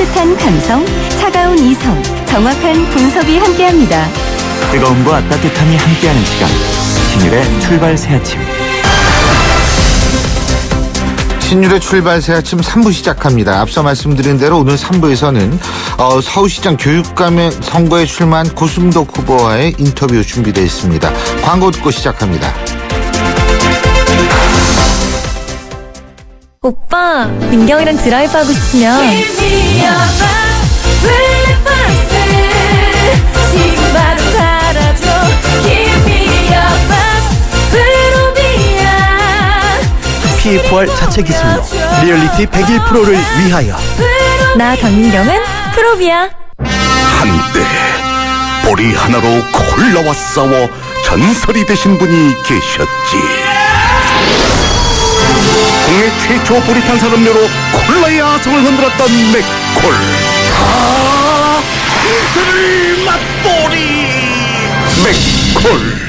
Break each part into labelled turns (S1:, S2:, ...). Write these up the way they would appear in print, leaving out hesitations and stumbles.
S1: 따뜻한 감성, 차가운 이성, 정확한 분석이 함께합니다.
S2: 뜨거움과 따뜻함이 함께하는 시간, 신율의 출발 새아침.
S3: 신율의 출발 새아침 3부 시작합니다. 앞서 말씀드린 대로 오늘 3부에서는 서울시장 교육감의 선거에 출마한 고승덕 후보와의 인터뷰 준비되어 있습니다. 광고 듣고 시작합니다.
S4: 오빠, 민경이랑 드라이브 하고 싶으면 지금 바로 살아줘.
S5: PFR 자체 기술로 리얼리티 101%를 위하여.
S4: 나 강민경은 프로비야.
S6: 한때 보리 하나로 콜라와 싸워 전설이 되신 분이 계셨지. 국내 최초 보리탄 산업료로 콜라의 아성을 흔들었던 맥콜. 이슬을 맛보리 맥콜.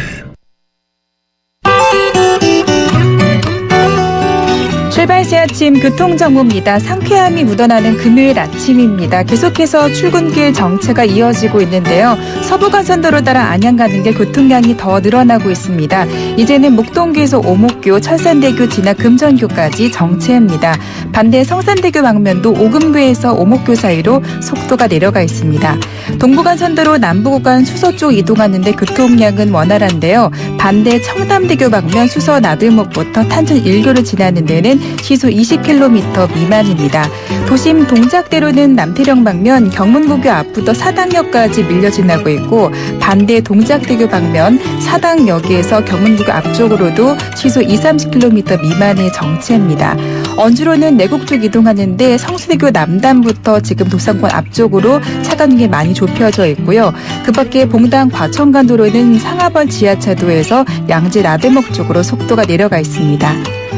S7: 출발 새 아침 교통정보입니다. 상쾌함이 묻어나는 금요일 아침입니다. 계속해서 출근길 정체가 이어지고 있는데요. 서부간선도로 따라 안양 가는 길 교통량이 더 늘어나고 있습니다. 이제는 목동교에서 오목교, 철산대교 지나 금전교까지 정체입니다. 반대 성산대교 방면도 오금교에서 오목교 사이로 속도가 내려가 있습니다. 동부간선도로 남부구간 수서 쪽 이동하는데 교통량은 원활한데요. 반대 청담대교 방면 수서 나들목부터 탄천 1교를 지나는 데는 시속 20km 미만입니다. 도심 동작대로는 남태령 방면 경문고교 앞부터 사당역까지 밀려 지나고 있고, 반대 동작대교 방면 사당역에서 경문고교 앞쪽으로도 시속 20-30km 미만의 정체입니다. 언주로는 내곡 쪽 이동하는데 성수대교 남단부터 지금 도산권 앞쪽으로 차간이 많이 좁혀져 있고요. 그 밖에 봉당 과천간도로는 상하벌 지하차도에서 양재 나들목 쪽으로 속도가 내려가 있습니다.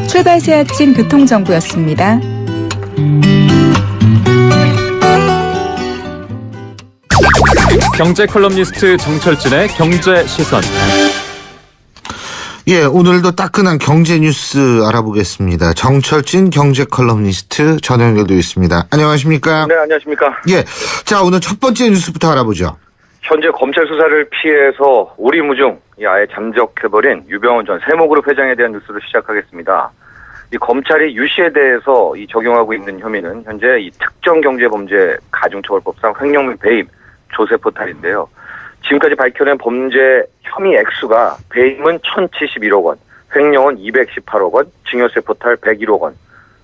S7: 출발 새 아침 교통정보였습니다.
S8: 경제 컬럼니스트 정철진의 경제 시선.
S3: 예, 오늘도 따끈한 경제 뉴스 알아보겠습니다. 정철진 경제 컬럼니스트 전화 연결되어 있습니다. 안녕하십니까?
S9: 네, 안녕하십니까?
S3: 예, 자, 오늘 첫 번째 뉴스부터 알아보죠.
S9: 현재 검찰 수사를 피해서 오리무중 아예 잠적해버린 유병헌 전 세모그룹 회장에 대한 뉴스를 시작하겠습니다. 이 검찰이 유 씨에 대해서 이 적용하고 있는 혐의는 현재 이 특정경제범죄 가중처벌법상 횡령 및 배임, 조세 포탈인데요. 지금까지 밝혀낸 범죄 혐의 액수가 배임은 1,071억 원, 횡령은 218억 원, 증여세 포탈 101억 원,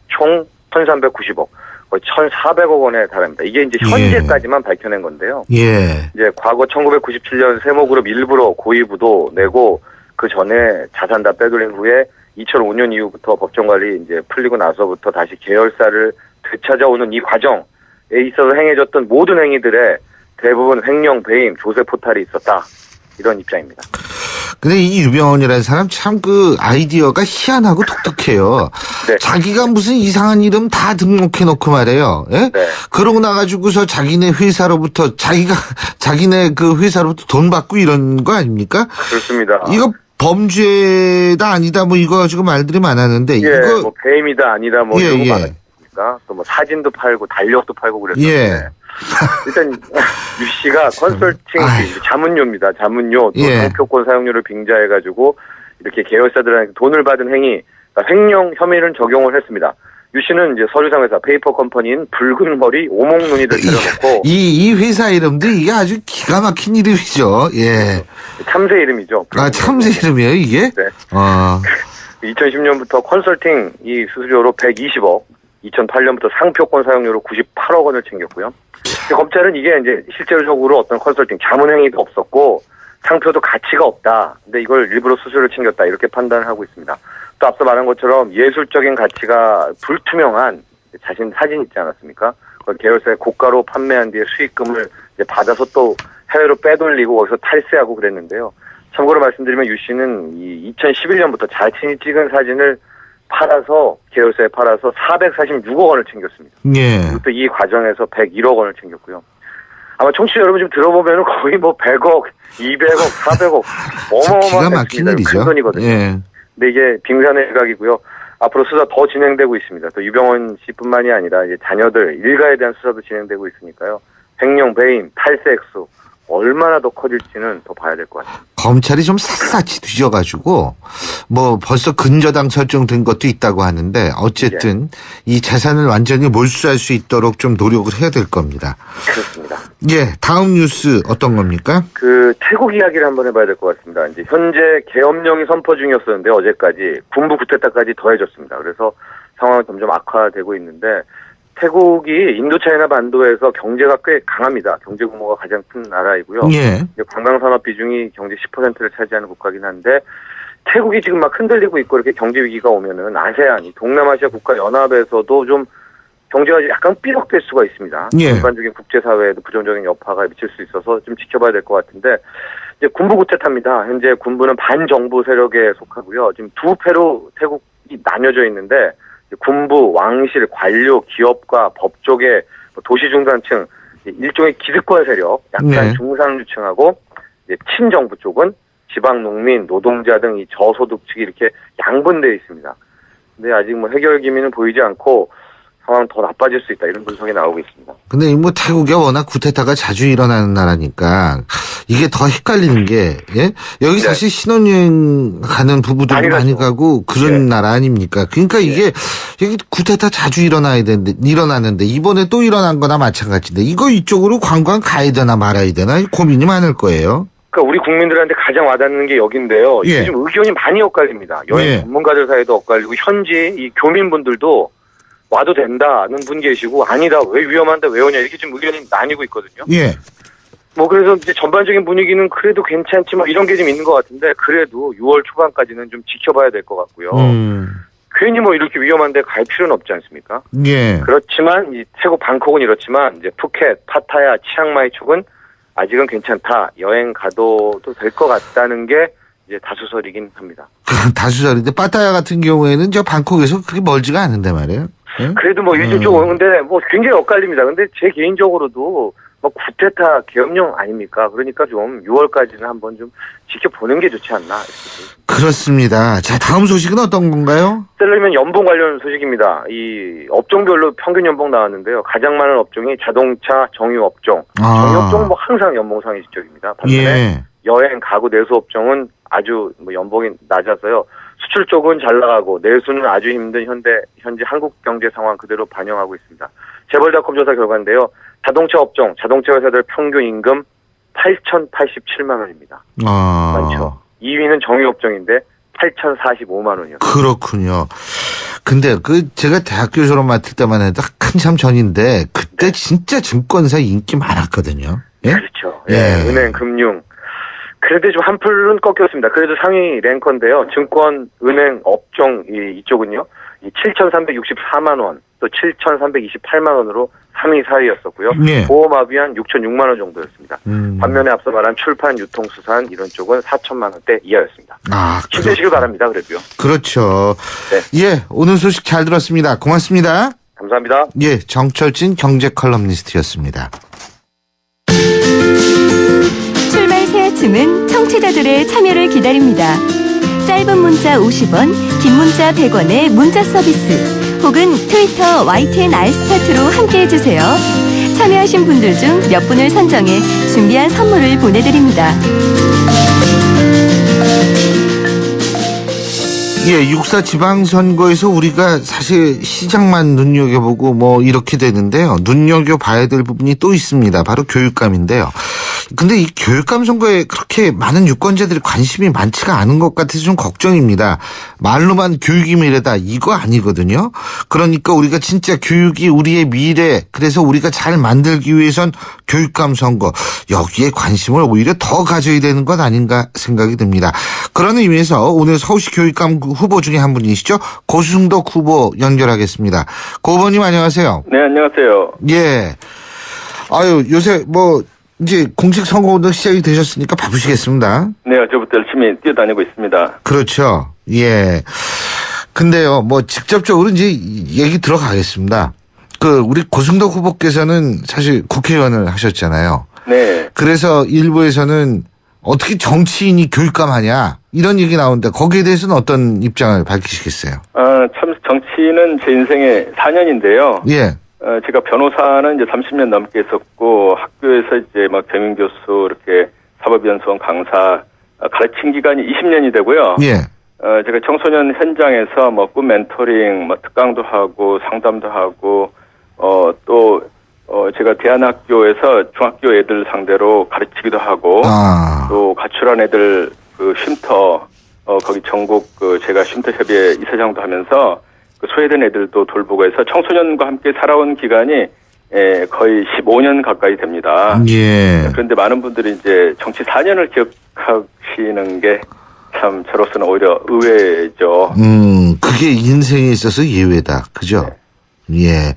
S9: 총 1,390억, 거의 1,400억 원에 달합니다. 이게 이제 현재까지만 밝혀낸 건데요.
S3: 예.
S9: 이제 과거 1997년 세모그룹 일부러 고의부도 내고 그 전에 자산 다 빼돌린 후에 2005년 이후부터 법정관리 이제 풀리고 나서부터 다시 계열사를 되찾아오는 이 과정에 있어서 행해졌던 모든 행위들에 대부분 횡령, 배임, 조세 포탈이 있었다. 이런 입장입니다.
S3: 근데 이 유병헌이라는 사람 참 그 아이디어가 희한하고 독특해요.
S9: 네.
S3: 자기가 무슨 이상한 이름 다 등록해놓고 말이에요. 예?
S9: 네.
S3: 그러고 나가지고서 자기네 회사로부터 자기네 그 회사로부터 돈 받고 이런 거 아닙니까?
S9: 그렇습니다.
S3: 이거 범죄다 아니다 뭐 이거 가지고 말들이 많았는데
S9: 예,
S3: 이거
S9: 뭐 배임이다 아니다 뭐
S3: 예,
S9: 이런 거
S3: 예.
S9: 많았습니까? 또 뭐 사진도 팔고 달력도 팔고 그랬었는데
S3: 예.
S9: 일단 유 씨가 컨설팅 자문료입니다. 자문료 또
S3: 예.
S9: 상표권 사용료를 빙자해가지고 이렇게 계열사들한테 돈을 받은 행위, 그러니까 횡령 혐의를 적용을 했습니다. 유 씨는 이제 서류상회사 페이퍼 컴퍼니인 붉은 머리 오목눈이를 차려놓고
S3: 이 회사 이름도 이게 아주 기가 막힌 이름이죠. 예.
S9: 참새 이름이죠.
S3: 아, 참새 이름이에요 이게?
S9: 네. 2010년부터 컨설팅 이 수수료로 120억, 2008년부터 상표권 사용료로 98억 원을 챙겼고요. 검찰은 이게 이제 실질적으로 어떤 컨설팅 자문 행위도 없었고 상표도 가치가 없다. 근데 이걸 일부러 수수료를 챙겼다 이렇게 판단을 하고 있습니다. 또 앞서 말한 것처럼 예술적인 가치가 불투명한 자신 사진 있지 않았습니까? 그걸 계열사에 고가로 판매한 뒤에 수익금을 이제 받아서 또 해외로 빼돌리고 거기서 탈세하고 그랬는데요. 참고로 말씀드리면 유 씨는 이 2011년부터 자신이 찍은 사진을 팔아서 계열사에 팔아서 446억 원을 챙겼습니다.
S3: 예.
S9: 그것도 이 과정에서 101억 원을 챙겼고요. 아마 청취자 여러분 좀 들어보면 거의 뭐 100억, 200억, 400억
S3: 기가 막힌
S9: 어마어마한
S3: 일이죠.
S9: 큰 돈이거든요.
S3: 예.
S9: 근데 이게 빙산의 일각이고요. 앞으로 수사 더 진행되고 있습니다. 또 유병원 씨뿐만이 아니라 이제 자녀들 일가에 대한 수사도 진행되고 있으니까요. 횡령, 배임, 탈세 액수 얼마나 더 커질지는 더 봐야 될 것 같습니다.
S3: 검찰이 좀 샅샅이 뒤져가지고 뭐 벌써 근저당 설정된 것도 있다고 하는데 어쨌든 이 재산을 완전히 몰수할 수 있도록 좀 노력을 해야 될 겁니다.
S9: 그렇습니다.
S3: 예, 다음 뉴스 어떤 겁니까?
S9: 그 태국 이야기를 한번 해봐야 될 것 같습니다. 이제 현재 계엄령이 선포 중이었었는데 어제까지 군부 쿠데타까지 더해졌습니다. 그래서 상황이 점점 악화되고 있는데 태국이 인도차이나 반도에서 경제가 꽤 강합니다. 경제 규모가 가장 큰 나라이고요.
S3: 예.
S9: 관광산업 비중이 경제 10%를 차지하는 국가긴 한데 태국이 지금 막 흔들리고 있고 이렇게 경제 위기가 오면은 아세안이 동남아시아 국가 연합에서도 좀 경제가 약간 삐걱될 수가 있습니다.
S3: 예.
S9: 전반적인 국제사회에도 부정적인 여파가 미칠 수 있어서 좀 지켜봐야 될 것 같은데 이제 군부 쿠데타입니다. 현재 군부는 반정부 세력에 속하고요. 지금 두 패로 태국이 나뉘어져 있는데 군부, 왕실, 관료, 기업가, 법조계, 도시중산층 일종의 기득권 세력, 약간
S3: 네.
S9: 중상류층하고 이제 친정부 쪽은 지방 농민, 노동자 등 이 저소득 측이 이렇게 양분되어 있습니다. 근데 아직 뭐 해결 기미는 보이지 않고 상황 더 나빠질 수 있다 이런 분석이 나오고 있습니다.
S3: 근데 뭐 태국이 워낙 쿠데타가 자주 일어나는 나라니까 이게 더 헷갈리는 게 예? 여기 사실 신혼여행 가는 부부들도 많이 가고 그런 나라 아닙니까? 그러니까 이게 쿠데타 자주 일어나는데 이번에 또 일어난 거나 마찬가지인데 이거 이쪽으로 관광 가야 되나 말아야 되나 고민이 많을 거예요.
S9: 그러니까 우리 국민들한테 가장 와닿는 게 여기인데요.
S3: 예.
S9: 요즘 의견이 많이 엇갈립니다. 여행 전문가들 사이도 엇갈리고 현지 이 교민분들도 와도 된다는 분 계시고 아니다 왜 위험한데 왜 오냐 이렇게 좀 의견이 나뉘고 있거든요.
S3: 예.
S9: 뭐 그래서 이제 전반적인 분위기는 그래도 괜찮지 뭐 이런 게 좀 있는 것 같은데 그래도 6월 초반까지는 좀 지켜봐야 될 것 같고요. 괜히 뭐 이렇게 위험한데 갈 필요는 없지 않습니까?
S3: 예.
S9: 그렇지만 이 태국 방콕은 이렇지만 이제 푸켓, 파타야, 치앙마이 쪽은 아직은 괜찮다. 여행 가도 될 것 같다는 게 이제 다수설이긴 합니다.
S3: 다수설인데 파타야 같은 경우에는 저 방콕에서 그렇게 멀지가 않은데 말이에요. 예?
S9: 그래도 뭐 요즘 좀 근데 뭐 굉장히 엇갈립니다. 근데 제 개인적으로도 뭐 쿠데타 계엄령 아닙니까? 그러니까 좀 6월까지는 한번 좀 지켜보는 게 좋지 않나.
S3: 그렇습니다. 자, 다음 소식은 어떤 건가요?
S9: 셀러리맨 연봉 관련 소식입니다. 이 업종별로 평균 연봉 나왔는데요. 가장 많은 업종이 자동차, 정유 업종. 정유 업종은 뭐 항상 연봉 상위 지적입니다. 반면에 여행, 가구, 내수 업종은 아주 뭐 연봉이 낮아서요. 수출 쪽은 잘 나가고 내수는 아주 힘든 현재 한국 경제 상황 그대로 반영하고 있습니다. 재벌닷컴 조사 결과인데요. 자동차 업종, 자동차 회사들 평균 임금 8,087만 원입니다. 많죠. 2위는 정유 업종인데 8,045만 원이요.
S3: 그렇군요. 근데 제가 대학교 졸업 맡을 때만 해도 한참 전인데 그때 진짜 증권사 인기 많았거든요. 예?
S9: 그렇죠. 예. 은행, 금융. 그래도 좀 한풀은 꺾였습니다. 그래도 상위 랭커인데요. 증권, 은행, 업종 이쪽은요. 7,364만 원, 또 7,328만 원으로 3위, 4위였었고요.
S3: 예.
S9: 보험합이 한 6,006만 원 정도였습니다. 반면에 앞서 말한 출판, 유통, 수산 이런 쪽은 4천만 원대 이하였습니다. 힘내시길 바랍니다. 그래도요.
S3: 그렇죠. 네. 예, 오늘 소식 잘 들었습니다. 고맙습니다.
S9: 감사합니다.
S3: 예, 정철진 경제 컬럼니스트였습니다.
S1: 출발 새 아침은 청취자들의 참여를 기다립니다. 짧은 문자 50원, 긴 문자 100원의 문자 서비스 혹은 트위터 YTN 알스타트로 함께해주세요. 참여하신 분들 중 몇 분을 선정해 준비한 선물을 보내드립니다.
S3: 예, 6.4 지방선거에서 우리가 사실 시장만 눈여겨보고 뭐 이렇게 되는데요. 눈여겨봐야 될 부분이 또 있습니다. 바로 교육감인데요. 근데 이 교육감 선거에 그렇게 많은 유권자들이 관심이 많지가 않은 것 같아서 좀 걱정입니다. 말로만 교육이 미래다 이거 아니거든요. 그러니까 우리가 진짜 교육이 우리의 미래, 그래서 우리가 잘 만들기 위해선 교육감 선거 여기에 관심을 오히려 더 가져야 되는 것 아닌가 생각이 듭니다. 그런 의미에서 오늘 서울시 교육감 후보 중에 한 분이시죠. 고승덕 후보 연결하겠습니다. 고 후보님 안녕하세요.
S10: 네, 안녕하세요.
S3: 예. 아유, 요새 뭐 이제 공식 선거운동 시작이 되셨으니까 바쁘시겠습니다.
S10: 네, 어제부터 열심히 뛰어다니고 있습니다.
S3: 그렇죠. 예. 근데요, 뭐 직접적으로 이제 얘기 들어가겠습니다. 우리 고승덕 후보께서는 사실 국회의원을 하셨잖아요.
S10: 네.
S3: 그래서 일부에서는 어떻게 정치인이 교육감 하냐 이런 얘기 나오는데 거기에 대해서는 어떤 입장을 밝히시겠어요?
S10: 참 정치는 제 인생의 4년인데요.
S3: 예.
S10: 제가 변호사는 이제 30년 넘게 했었고 학교에서 이제 막 겸임교수 이렇게 사법연수원 강사 가르친 기간이 20년이 되고요.
S3: 예.
S10: 제가 청소년 현장에서 뭐 꿈 멘토링, 뭐 특강도 하고 상담도 하고 또 제가 대안학교에서 중학교 애들 상대로 가르치기도 하고 또 가출한 애들 그 쉼터 거기 전국 그 제가 쉼터 협의회 이사장도 하면서 그 소외된 애들도 돌보고 해서 청소년과 함께 살아온 기간이 거의 15년 가까이 됩니다.
S3: 예.
S10: 그런데 많은 분들이 이제 정치 4년을 기억하시는 게 참 저로서는 오히려 의외죠.
S3: 그게 인생에 있어서 예외다. 그죠? 네. 예.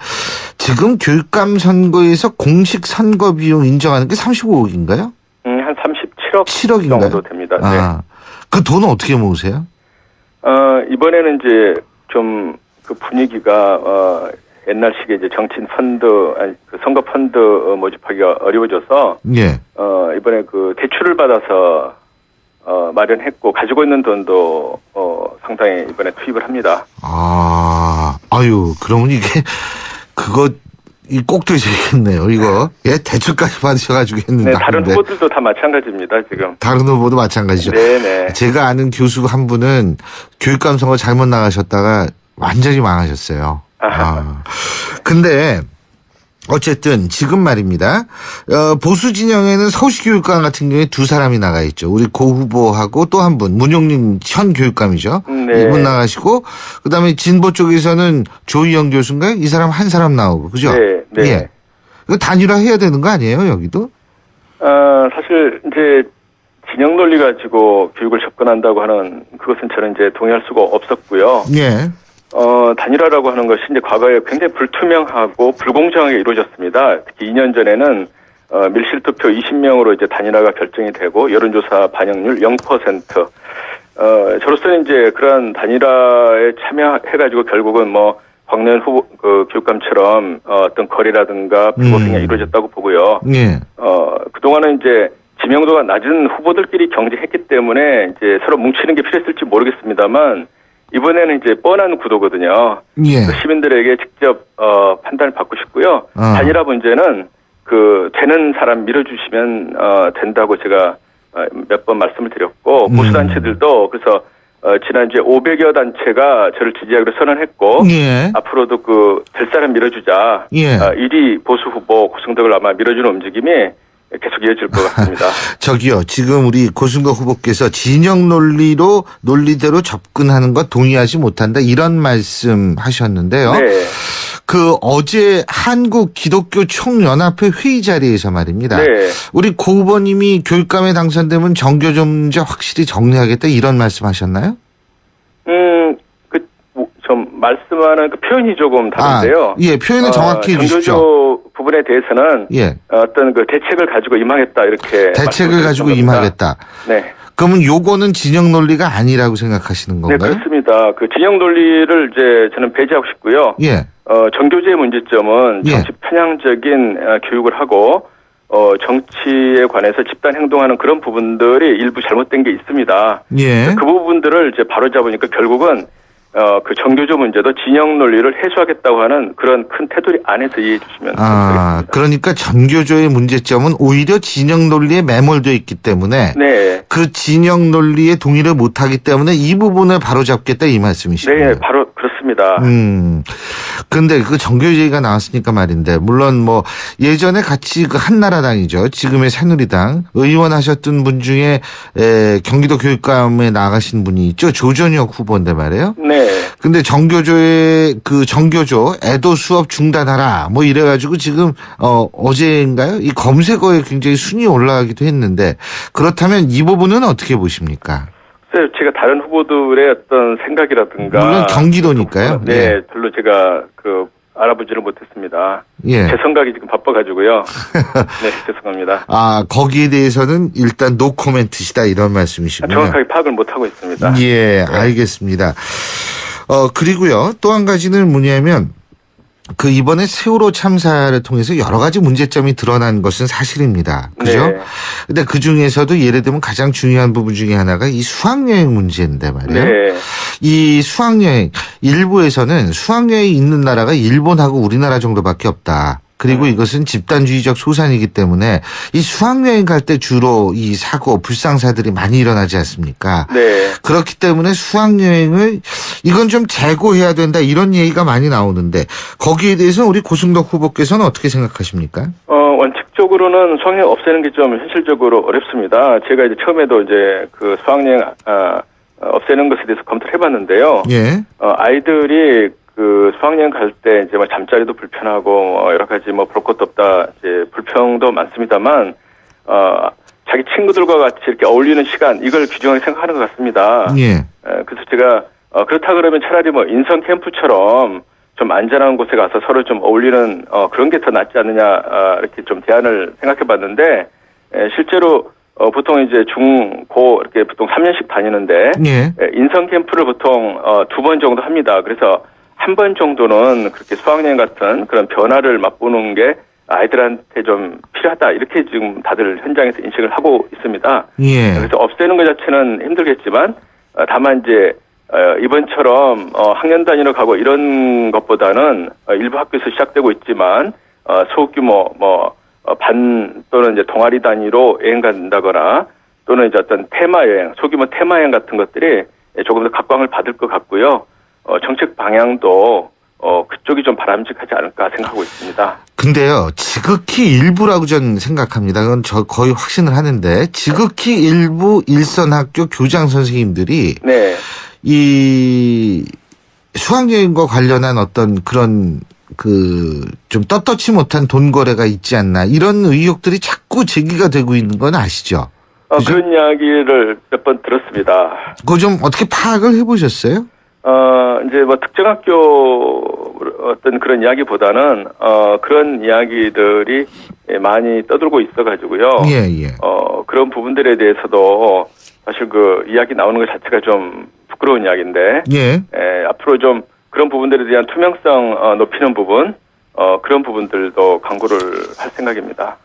S3: 지금 교육감 선거에서 공식 선거 비용 인정하는 게 35억인가요?
S10: 한 37억
S3: 7억인가요?
S10: 정도 됩니다. 네.
S3: 그 돈은 어떻게 모으세요?
S10: 이번에는 이제 좀 그 분위기가 옛날식의 이제 정치인 펀드, 그 선거 펀드 모집하기가 어려워져서
S3: 예.
S10: 이번에 그 대출을 받아서 마련했고 가지고 있는 돈도 상당히 이번에 투입을 합니다.
S3: 아유, 그러면 이게 그거 꼭 되시겠네요. 이거 예 대출까지 받으셔가지고 했는데.
S10: 네, 다른 후보들도 다 마찬가지입니다. 지금.
S3: 다른 후보도 마찬가지죠.
S10: 네네.
S3: 제가 아는 교수 한 분은 교육감 선거 잘못 나가셨다가 완전히 망하셨어요. 근데 어쨌든 지금 말입니다. 보수 진영에는 서울시 교육감 같은 경우에 두 사람이 나가 있죠. 우리 고 후보하고 또 한 분, 문용림 현 교육감이죠.
S10: 네.
S3: 이분 나가시고 그다음에 진보 쪽에서는 조희영 교수인가요? 이 사람 한 사람 나오고 그죠?
S10: 네. 네.
S3: 예. 이거 단일화해야 되는 거 아니에요, 여기도?
S10: 사실 이제 진영 논리 가지고 교육을 접근한다고 하는 그것은 저는 이제 동의할 수가 없었고요.
S3: 예.
S10: 단일화라고 하는 것이 이제 과거에 굉장히 불투명하고 불공정하게 이루어졌습니다. 특히 2년 전에는 밀실투표 20명으로 이제 단일화가 결정이 되고 여론조사 반영률 0%. 저로서는 이제 그러한 단일화에 참여해가지고 결국은 뭐 광년 후보 그 교육감처럼 어떤 거래라든가 불법행위가 이루어졌다고 보고요.
S3: 예.
S10: 그동안은 이제 지명도가 낮은 후보들끼리 경쟁했기 때문에 이제 서로 뭉치는 게 필요했을지 모르겠습니다만. 이번에는 이제 뻔한 구도거든요.
S3: 예.
S10: 시민들에게 직접 판단을 받고 싶고요. 단일화 문제는 그 되는 사람 밀어주시면 된다고 제가 몇 번 말씀을 드렸고 보수 단체들도 그래서 지난주에 500여 단체가 저를 지지하기로 선언했고
S3: 예.
S10: 앞으로도 그 될 사람 밀어주자.
S3: 예.
S10: 1위 보수 후보 고승덕을 아마 밀어주는 움직임이 계속 이어질 것 같습니다.
S3: 저기요, 지금 우리 고승덕 후보께서 진영 논리대로 접근하는 것 동의하지 못한다 이런 말씀 하셨는데요.
S10: 네.
S3: 그 어제 한국 기독교 총연합회 회의 자리에서 말입니다.
S10: 네.
S3: 우리 고 후보님이 교육감에 당선되면 정교조 문제 확실히 정리하겠다 이런 말씀하셨나요?
S10: 좀 말씀하는 그 표현이 조금 다른데요.
S3: 예, 표현을 정확히 해주십시오.
S10: 정교조 부분에 대해서는
S3: 예.
S10: 어떤 그 대책을 가지고 임하겠다 이렇게
S3: 대책을 가지고 임하겠다.
S10: 네.
S3: 그러면 요거는 진영 논리가 아니라고 생각하시는 건가요?
S10: 네, 그렇습니다. 그 진영 논리를 이제 저는 배제하고 싶고요.
S3: 예.
S10: 정교조의 문제점은
S3: 예.
S10: 정치 편향적인 교육을 하고 정치에 관해서 집단 행동하는 그런 부분들이 일부 잘못된 게 있습니다.
S3: 예.
S10: 그 부분들을 이제 바로잡으니까 결국은 그 정교조 문제도 진영 논리를 해소하겠다고 하는 그런 큰 테두리 안에서 이해해 주시면 되겠습니다.
S3: 그러니까 정교조의 문제점은 오히려 진영 논리에 매몰되어 있기 때문에
S10: 네.
S3: 그 진영 논리에 동의를 못하기 때문에 이 부분을 바로잡겠다 이 말씀이시군요.
S10: 네, 바로 그렇습니다.
S3: 근데 그 정교조 얘기가 나왔으니까 말인데 물론 뭐 예전에 같이 그 한나라당이죠. 지금의 새누리당 의원 하셨던 분 중에 경기도 교육감에 나가신 분이 있죠. 조전혁 후보인데 말이에요.
S10: 네.
S3: 근데 정교조 애도 수업 중단하라 뭐 이래가지고 지금 어제인가요? 이 검색어에 굉장히 순위 올라가기도 했는데 그렇다면 이 부분은 어떻게 보십니까?
S10: 제가 다른 후보들의 어떤 생각이라든가
S3: 물론 경기도니까요.
S10: 네,
S3: 예.
S10: 별로 제가 알아보지를 못했습니다.
S3: 예.
S10: 제 생각이 지금 바빠가지고요. 네, 죄송합니다.
S3: 거기에 대해서는 일단 노 코멘트시다 이런 말씀이시군요.
S10: 정확하게 파악을 못하고 있습니다.
S3: 예, 알겠습니다. 그리고요 또 한 가지는 뭐냐면 그 이번에 세월호 참사를 통해서 여러 가지 문제점이 드러난 것은 사실입니다. 그죠?
S10: 네.
S3: 근데 그 중에서도 예를 들면 가장 중요한 부분 중에 하나가 이 수학여행 문제인데 말이에요.
S10: 네.
S3: 이 수학여행, 일부에서는 수학여행이 있는 나라가 일본하고 우리나라 정도밖에 없다. 그리고 이것은 집단주의적 소산이기 때문에 이 수학여행 갈 때 주로 이 사고, 불상사들이 많이 일어나지 않습니까?
S10: 네.
S3: 그렇기 때문에 수학여행을 이건 좀 재고해야 된다 이런 얘기가 많이 나오는데 거기에 대해서 우리 고승덕 후보께서는 어떻게 생각하십니까?
S10: 원칙적으로는 수학여행 없애는 게 좀 현실적으로 어렵습니다. 제가 이제 처음에도 이제 그 수학여행 없애는 것에 대해서 검토를 해봤는데요.
S3: 예.
S10: 아이들이 그 수학여행 갈 때 이제 뭐 잠자리도 불편하고 여러 가지 뭐 볼 것도 없다 이제 불평도 많습니다만 자기 친구들과 같이 이렇게 어울리는 시간 이걸 귀중하게 생각하는 것 같습니다.
S3: 예.
S10: 그래서 제가 그렇다 그러면 차라리 뭐 인성 캠프처럼 좀 안전한 곳에 가서 서로 좀 어울리는 그런 게 더 낫지 않느냐 이렇게 좀 대안을 생각해봤는데 실제로 보통 이제 중, 고 이렇게 보통 3년씩 다니는데
S3: 예.
S10: 인성 캠프를 보통 2번 정도 합니다. 그래서 한 번 정도는 그렇게 수학여행 같은 그런 변화를 맛보는 게 아이들한테 좀 필요하다. 이렇게 지금 다들 현장에서 인식을 하고 있습니다.
S3: 예.
S10: 그래서 없애는 것 자체는 힘들겠지만 다만 이제 이번처럼 학년 단위로 가고 이런 것보다는 일부 학교에서 시작되고 있지만 소규모 반 또는 이제 동아리 단위로 여행 간다거나 또는 이제 어떤 테마 여행, 소규모 테마 여행 같은 것들이 조금 더 각광을 받을 것 같고요. 정책 방향도 그쪽이 좀 바람직하지 않을까 생각하고 있습니다.
S3: 근데요, 지극히 일부라고 저는 생각합니다. 그건 저 거의 확신을 하는데 지극히 일부 일선학교 교장 선생님들이
S10: 네.
S3: 이 수학여행과 관련한 어떤 그런 좀 떳떳지 못한 돈 거래가 있지 않나 이런 의혹들이 자꾸 제기가 되고 있는 건 아시죠? 그죠?
S10: 그런 이야기를 몇 번 들었습니다.
S3: 그거 좀 어떻게 파악을 해보셨어요?
S10: 이제 뭐 특정 학교 어떤 그런 이야기보다는 그런 이야기들이 많이 떠들고 있어가지고요.
S3: 예, 예.
S10: 그런 부분들에 대해서도 사실 그 이야기 나오는 것 자체가 좀 부끄러운 이야기인데,
S3: 예.
S10: 앞으로 좀 그런 부분들에 대한 투명성 높이는 부분, 그런 부분들도 광고를 할 생각입니다.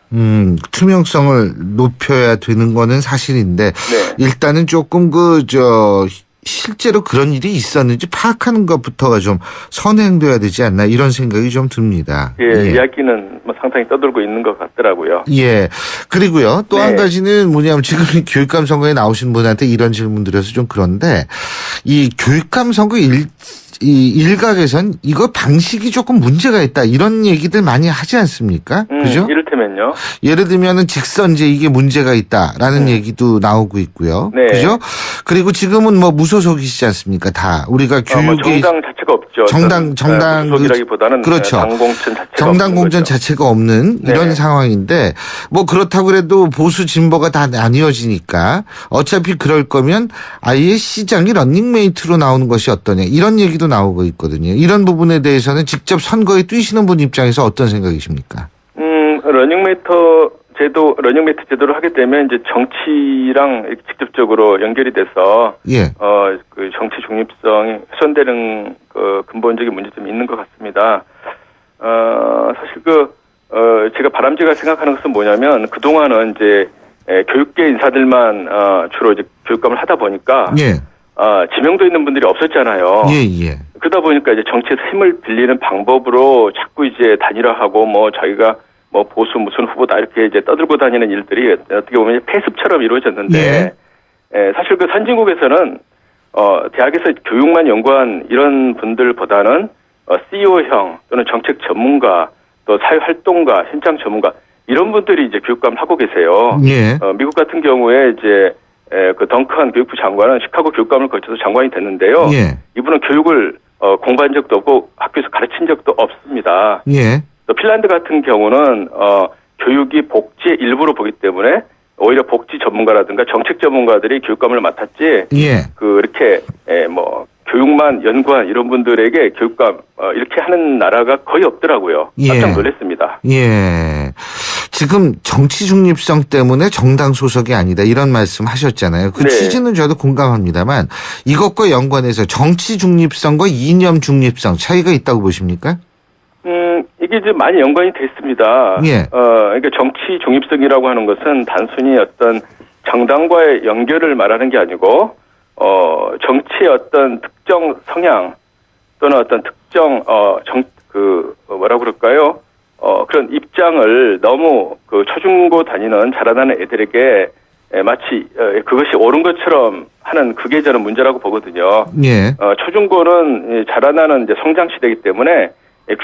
S3: 투명성을 높여야 되는 거는 사실인데,
S10: 네.
S3: 일단은 조금 실제로 그런 일이 있었는지 파악하는 것부터가 좀 선행돼야 되지 않나 이런 생각이 좀 듭니다.
S10: 예. 이야기는 뭐 상당히 떠들고 있는 것 같더라고요.
S3: 예. 그리고요, 또 한
S10: 네.
S3: 가지는 뭐냐면 지금 교육감 선거에 나오신 분한테 이런 질문 드려서 좀 그런데 이 교육감 선거 일각에선 이거 방식이 조금 문제가 있다 이런 얘기들 많이 하지 않습니까? 그죠?
S10: 이를테면요.
S3: 예를 들면은 직선제 이게 문제가 있다라는 얘기도 나오고 있고요.
S10: 네.
S3: 그죠? 그리고 지금은 뭐 무소속이시지 않습니까? 다 우리가 교육에
S10: 정당 자체가 없죠.
S3: 정당
S10: 무소속이라기보다는
S3: 그렇죠.
S10: 당공천 자체가
S3: 정당
S10: 없는
S3: 공천
S10: 거죠.
S3: 자체가 없는 이런
S10: 네.
S3: 상황인데 뭐 그렇다고 해도 보수 진보가 다 나뉘어지니까 어차피 그럴 거면 아예 시장이 런닝메이트로 나오는 것이 어떠냐 이런 얘기도 나오고 있거든요. 이런 부분에 대해서는 직접 선거에 뛰시는 분 입장에서 어떤 생각이십니까?
S10: 러닝메이트 제도를 하게 되면 이제 정치랑 직접적으로 연결이 돼서
S3: 예.
S10: 그 정치 중립성이 훼손되는 그 근본적인 문제점이 있는 것 같습니다. 사실 제가 바람직하게 생각하는 것은 뭐냐면 그동안은 이제 교육계 인사들만 주로 이제 교육감을 하다 보니까
S3: 예.
S10: 지명도 있는 분들이 없었잖아요.
S3: 예.
S10: 그러다 보니까 이제 정치에서 힘을 빌리는 방법으로 자꾸 이제 단일화하고 뭐 자기가 뭐 보수 무슨 후보다 이렇게 이제 떠들고 다니는 일들이 어떻게 보면 폐습처럼 이루어졌는데 사실 그 선진국에서는 대학에서 교육만 연구한 이런 분들보다는 CEO형 또는 정책 전문가 또 사회활동가 현장 전문가 이런 분들이 이제 교육감을 하고 계세요.
S3: 예.
S10: 미국 같은 경우에 이제 그 덩컨 교육부 장관은 시카고 교육감을 거쳐서 장관이 됐는데요.
S3: 예.
S10: 이분은 교육을 공부한 적도 없고 학교에서 가르친 적도 없습니다.
S3: 예.
S10: 또 핀란드 같은 경우는 교육이 복지의 일부로 보기 때문에 오히려 복지 전문가라든가 정책 전문가들이 교육감을 맡았지.
S3: 예.
S10: 이렇게 뭐 교육만 연구한 이런 분들에게 교육감 이렇게 하는 나라가 거의 없더라고요. 깜짝 놀랐습니다.
S3: 예. 지금 정치 중립성 때문에 정당 소속이 아니다 이런 말씀 하셨잖아요. 그
S10: 네.
S3: 취지는 저도 공감합니다만 이것과 연관해서 정치 중립성과 이념 중립성 차이가 있다고 보십니까?
S10: 이게 이제 많이 연관이 됐습니다.
S3: 예.
S10: 그러니까 정치 중립성이라고 하는 것은 단순히 어떤 정당과의 연결을 말하는 게 아니고, 정치의 어떤 특정 성향 또는 어떤 특정, 뭐라고 그럴까요? 그런 입장을 너무 초중고 다니는 자라나는 애들에게 마치 그것이 옳은 것처럼 하는 그게 저는 문제라고 보거든요.
S3: 예.
S10: 초중고는 자라나는 이제 성장 시대이기 때문에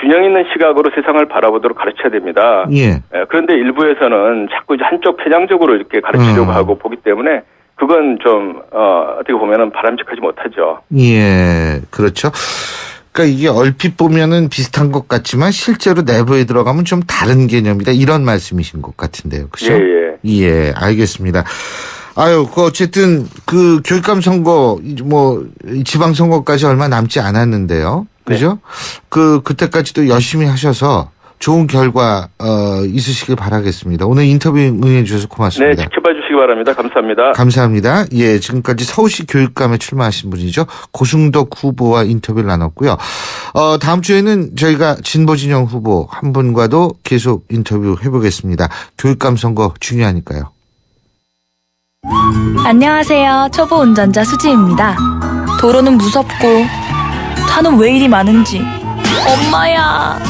S10: 균형 있는 시각으로 세상을 바라보도록 가르쳐야 됩니다.
S3: 예.
S10: 그런데 일부에서는 자꾸 이제 한쪽 편향적으로 이렇게 가르치려고 하고 보기 때문에 그건 좀 어떻게 보면은 바람직하지 못하죠.
S3: 예, 그렇죠. 그러니까 이게 얼핏 보면은 비슷한 것 같지만 실제로 내부에 들어가면 좀 다른 개념이다 이런 말씀이신 것 같은데요, 그렇죠?
S10: 예.
S3: 예, 알겠습니다. 아유, 어쨌든 교육감 선거 뭐 지방 선거까지 얼마 남지 않았는데요, 그죠?
S10: 네.
S3: 그때까지도 열심히 하셔서 좋은 결과 있으시길 바라겠습니다. 오늘 인터뷰 응해 주셔서 고맙습니다.
S10: 네, 지켜봐 주시기 바랍니다. 감사합니다.
S3: 감사합니다. 예, 지금까지 서울시 교육감에 출마하신 분이죠. 고승덕 후보와 인터뷰를 나눴고요. 다음 주에는 저희가 진보진영 후보 한 분과도 계속 인터뷰 해보겠습니다. 교육감 선거 중요하니까요.
S4: 안녕하세요. 초보 운전자 수지입니다. 도로는 무섭고 차는 왜 이리 많은지. 엄마야.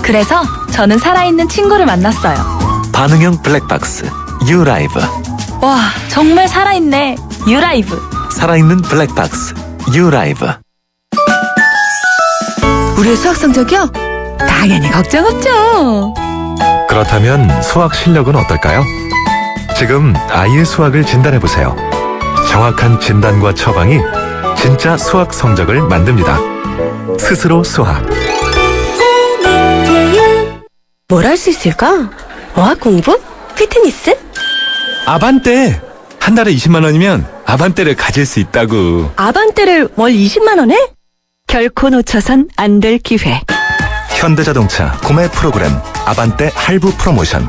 S4: 그래서 저는 살아있는 친구를 만났어요.
S2: 반응형 블랙박스 유라이브.
S4: 와, 정말 살아있네. 유라이브.
S2: 살아있는 블랙박스 유라이브.
S1: 우리의 수학 성적이요? 당연히 걱정 없죠.
S11: 그렇다면 수학 실력은 어떨까요? 지금 아이의 수학을 진단해보세요. 정확한 진단과 처방이 진짜 수학 성적을 만듭니다. 스스로 수학.
S1: 뭘 할 수 있을까? 어학 공부? 피트니스?
S11: 아반떼! 한 달에 20만 원이면 아반떼를 가질 수 있다고.
S1: 아반떼를 월 20만 원에? 결코 놓쳐선 안 될 기회.
S11: 현대자동차 구매 프로그램 아반떼 할부 프로모션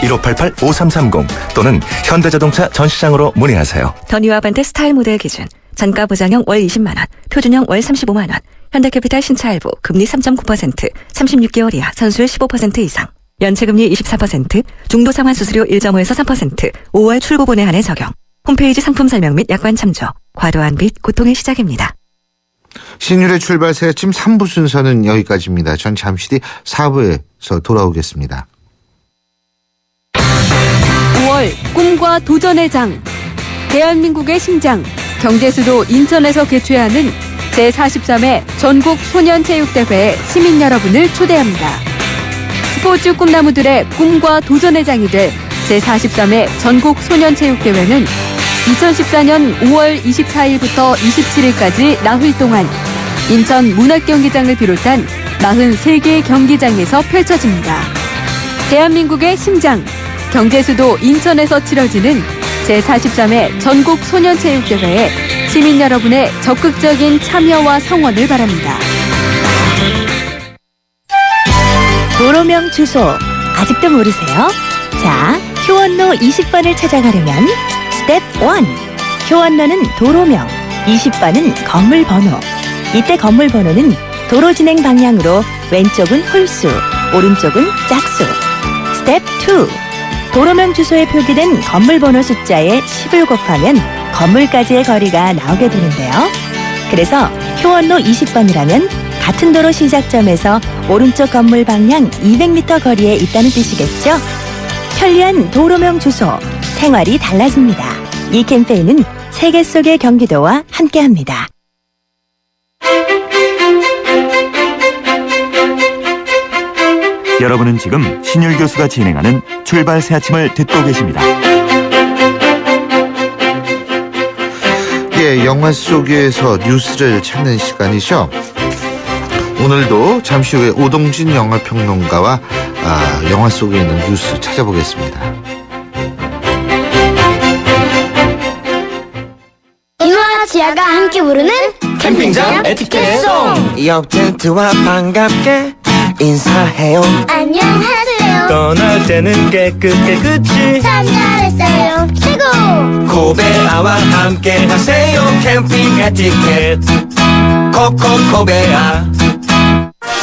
S11: 1588-5330 또는 현대자동차 전시장으로 문의하세요.
S1: 더 뉴 아반떼 스타일 모델 기준 잔가 보장형 월 20만 원, 표준형 월 35만 원. 현대캐피탈 신차 할부 금리 3.9%, 36개월 이하 선수율 15% 이상. 연체금리 24%, 중도 상환 수수료 1.5에서 3%, 5월 출고분에 한해 적용. 홈페이지 상품 설명 및 약관 참조. 과도한 빚, 고통의 시작입니다.
S3: 신율의 출발새 아침 3부 순서는 여기까지입니다. 전 잠시 뒤 4부에서 돌아오겠습니다.
S12: 5월 꿈과 도전의 장, 대한민국의 심장, 경제수도 인천에서 개최하는 제43회 전국 소년체육대회에 시민 여러분을 초대합니다. 스포츠 꿈나무들의 꿈과 도전의 장이 될 제43회 전국 소년체육대회는 2014년 5월 24일부터 27일까지 나흘 동안 인천 문학경기장을 비롯한 43개 경기장에서 펼쳐집니다. 대한민국의 심장, 경제수도 인천에서 치러지는 제43회 전국 소년체육대회에 시민 여러분의 적극적인 참여와 성원을 바랍니다.
S4: 도로명 주소 아직도 모르세요? 자, 효원로 20번을 찾아가려면 스텝 1. 효원로는 도로명, 20번은 건물 번호. 이때 건물 번호는 도로 진행 방향으로 왼쪽은 홀수, 오른쪽은 짝수. 스텝 2. 도로명 주소에 표기된 건물 번호 숫자에 10을 곱하면 건물까지의 거리가 나오게 되는데요. 그래서 효원로 20번이라면 같은 도로 시작점에서 오른쪽 건물 방향 200m 거리에 있다는 뜻이겠죠? 편리한 도로명 주소, 생활이 달라집니다. 이 캠페인은 세계 속의 경기도와 함께합니다.
S2: 여러분은 지금 신율 교수가 진행하는 출발 새 아침을 듣고 계십니다.
S3: 예, 영화 속에서 뉴스를 찾는 시간이죠. 오늘도 잠시 후에 오동진 영화평론가와 영화 속에 있는 뉴스 찾아보겠습니다.
S13: 이노와 지아가 함께 부르는
S14: 캠핑장 에티켓송. 옆 텐트와 반갑게 인사해요.
S13: 안녕하세요.
S14: 떠날 때는 깨끗이
S13: 참 잘했어요. 최고.
S14: 코베아와 함께 가세요. 캠핑 에티켓 코코코베아.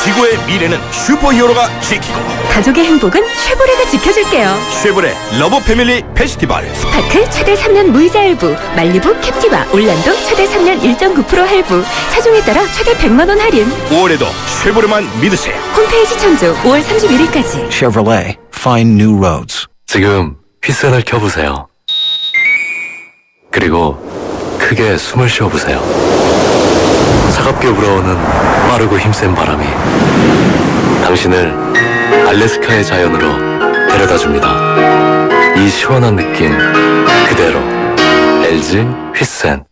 S6: 지구의 미래는 슈퍼히어로가 지키고
S1: 가족의 행복은 쉐보레가 지켜줄게요.
S6: 쉐보레 러브 패밀리 페스티벌
S1: 스파크 최대 3년 무이자 할부, 말리부 캡티바, 올란도 최대 3년 1.9% 할부, 차종에 따라 최대 100만 원 할인.
S6: 5월에도 쉐보레만 믿으세요.
S1: 홈페이지 참조 5월 31일까지.
S14: Chevrolet, find new roads.
S15: 지금 휘센을 켜보세요. 그리고 크게 숨을 쉬어보세요. 차갑게 불어오는 빠르고 힘센 바람이 당신을 알래스카의 자연으로 데려다줍니다. 이 시원한 느낌 그대로 LG 휘센.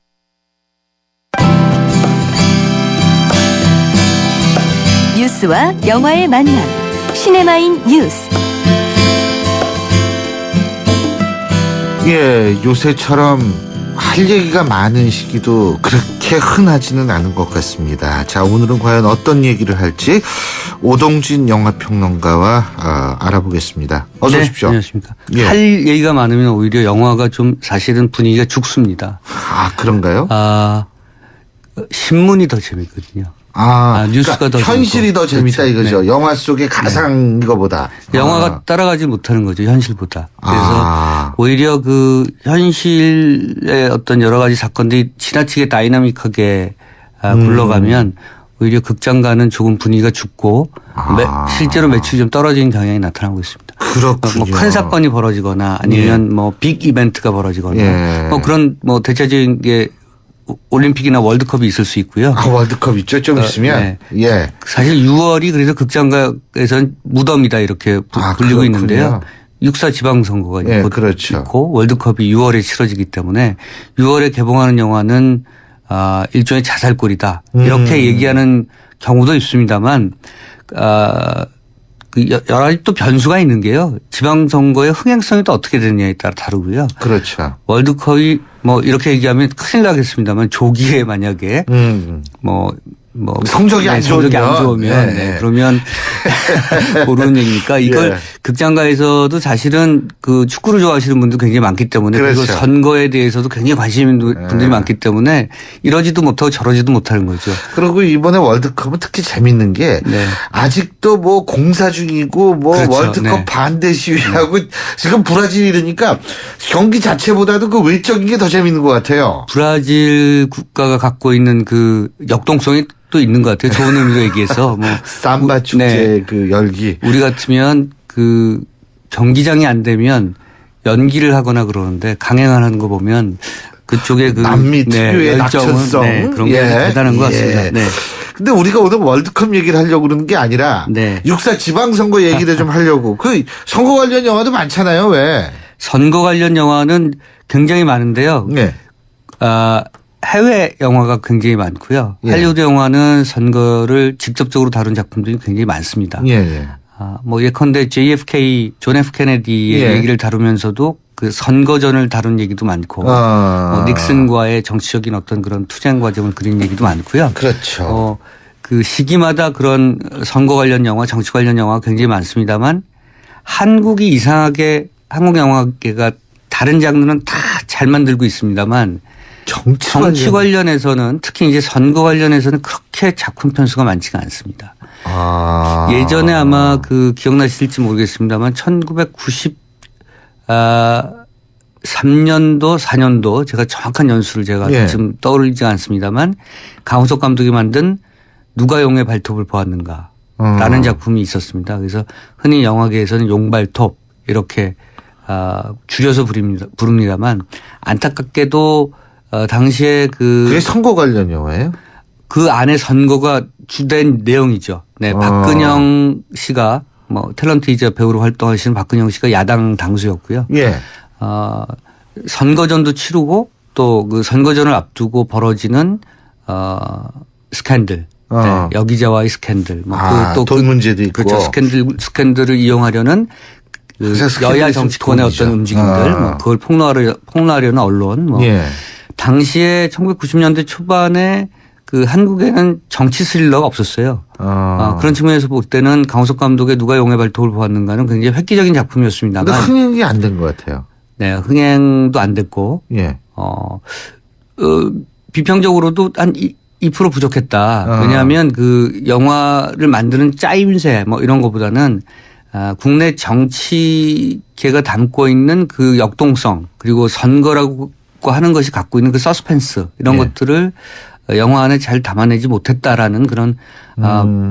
S1: 뉴스와 영화의 만남, 시네마인 뉴스.
S3: 예, 요새처럼 할 얘기가 많은 시기도 그렇게 흔하지는 않은 것 같습니다. 자, 오늘은 과연 어떤 얘기를 할지 오동진 영화평론가와 알아보겠습니다. 어서 오십시오.
S16: 안녕하십니까.
S3: 예.
S16: 할 얘기가 많으면 오히려 영화가 좀 사실은 분위기가 죽습니다.
S3: 아, 그런가요?
S16: 신문이 더 재밌거든요.
S3: 그러니까
S16: 뉴스가 더
S3: 현실이 더 재밌다
S16: 그렇죠.
S3: 이거죠.
S16: 네.
S3: 영화 속의 가상 이거보다.
S16: 영화가 따라가지 못하는 거죠. 현실보다. 그래서 오히려 그 현실의 어떤 여러 가지 사건들이 지나치게 다이나믹하게 굴러가면 오히려 극장가는 조금 분위기가 죽고 실제로 매출이 좀 떨어지는 경향이 나타나고 있습니다.
S3: 그렇군요.
S16: 뭐 큰 사건이 벌어지거나 아니면 뭐 빅 이벤트가 벌어지거나 뭐 그런 뭐 대체적인 게 올림픽이나 월드컵이 있을 수 있고요.
S3: 월드컵 있죠. 좀 있으면.
S16: 네.
S3: 예.
S16: 사실 6월이 그래서 극장가에서는 무덤이다 이렇게 불리고
S3: 그렇군요.
S16: 있는데요. 6.4 지방선거가
S3: 예, 그렇죠.
S16: 있고 월드컵이 6월에 치러지기 때문에 6월에 개봉하는 영화는 일종의 자살골이다. 이렇게 얘기하는 경우도 있습니다만 여러 가지 또 변수가 있는 게요. 지방선거의 흥행성이 또 어떻게 되느냐에 따라 다르고요.
S3: 그렇죠.
S16: 월드컵이 뭐 이렇게 얘기하면 큰일 나겠습니다만 조기에 만약에
S3: 성적이 안 좋으면
S16: 네. 그러면 모르는 얘기니까 이걸 극장가에서도 사실은 그 축구를 좋아하시는 분도 굉장히 많기 때문에 그리고
S3: 그렇죠.
S16: 선거에 대해서도 굉장히 관심 있는 분들이 많기 때문에 이러지도 못하고 저러지도 못하는 거죠.
S3: 그리고 이번에 월드컵은 특히 재밌는 게 아직도 뭐 공사 중이고 뭐
S16: 그렇죠.
S3: 월드컵 반대 시위하고 지금 브라질이 이러니까 경기 자체보다도 그 외적인 게 더 재밌는 것 같아요.
S16: 브라질 국가가 갖고 있는 그 역동성이 또 있는 것 같아요. 좋은 의미로 얘기해서 뭐
S3: 삼바 축제 그 열기.
S16: 우리 같으면 그 경기장이 안 되면 연기를 하거나 그러는데 강행하는 거 보면 그쪽에 그
S3: 남미 특유의 낙천성
S16: 그런 게 대단한 것 같습니다. 네.
S3: 근데 우리가 오늘 월드컵 얘기를 하려고 그러는 게 아니라 6.4 지방선거 얘기를 좀 하려고. 그 선거 관련 영화도 많잖아요. 왜?
S16: 선거 관련 영화는 굉장히 많은데요. 해외 영화가 굉장히 많고요. 할리우드 영화는 선거를 직접적으로 다룬 작품들이 굉장히 많습니다. 뭐 예컨대 JFK 존 F 케네디의 얘기를 다루면서도 그 선거전을 다룬 얘기도 많고 뭐 닉슨과의 정치적인 어떤 그런 투쟁 과정을 그린 얘기도 많고요.
S3: 그렇죠.
S16: 그 시기마다 그런 선거 관련 영화, 정치 관련 영화가 굉장히 많습니다만 한국이 이상하게 한국 영화계가 다른 장르는 다 잘 만들고 있습니다만 정치 관련해서는 특히 이제 선거 관련해서는 그렇게 작품 편수가 많지가 않습니다. 예전에 아마 그 기억나실지 모르겠습니다만 1993년도 4년도 제가 정확한 연수를 제가 지금 떠오르지 않습니다만 강호석 감독이 만든 누가 용의 발톱을 보았는가 라는 작품이 있었습니다. 그래서 흔히 영화계에서는 용발톱 이렇게 줄여서 부릅니다만 안타깝게도 당시에 그게
S3: 선거 관련 영화예요?
S16: 그 안에 선거가 주된 내용이죠. 네, 박근영 씨가 뭐 탤런트이자 배우로 활동하시는 박근영 씨가 야당 당수였고요. 선거전도 치르고 또 그 선거전을 앞두고 벌어지는 스캔들, 여기자와의 스캔들,
S3: 또 돈 문제도 있고,
S16: 그렇죠. 스캔들을 이용하려는 그 여야 정치권의 어떤 움직임들, 뭐 그걸 폭로하려는 언론, 당시에 1990년대 초반에 그 한국에는 정치 스릴러가 없었어요. 그런 측면에서 볼 때는 강호석 감독의 누가 용의 발톱을 보았는가는 굉장히 획기적인 작품이었습니다만.
S3: 근데 흥행이 안 된 것 같아요.
S16: 네, 흥행도 안 됐고. 비평적으로도 한 2% 부족했다. 왜냐하면 그 영화를 만드는 짜임새 뭐 이런 것보다는 국내 정치계가 담고 있는 그 역동성 그리고 선거라고 하는 것이 갖고 있는 그 서스펜스 이런 것들을 영화 안에 잘 담아내지 못했다라는 그런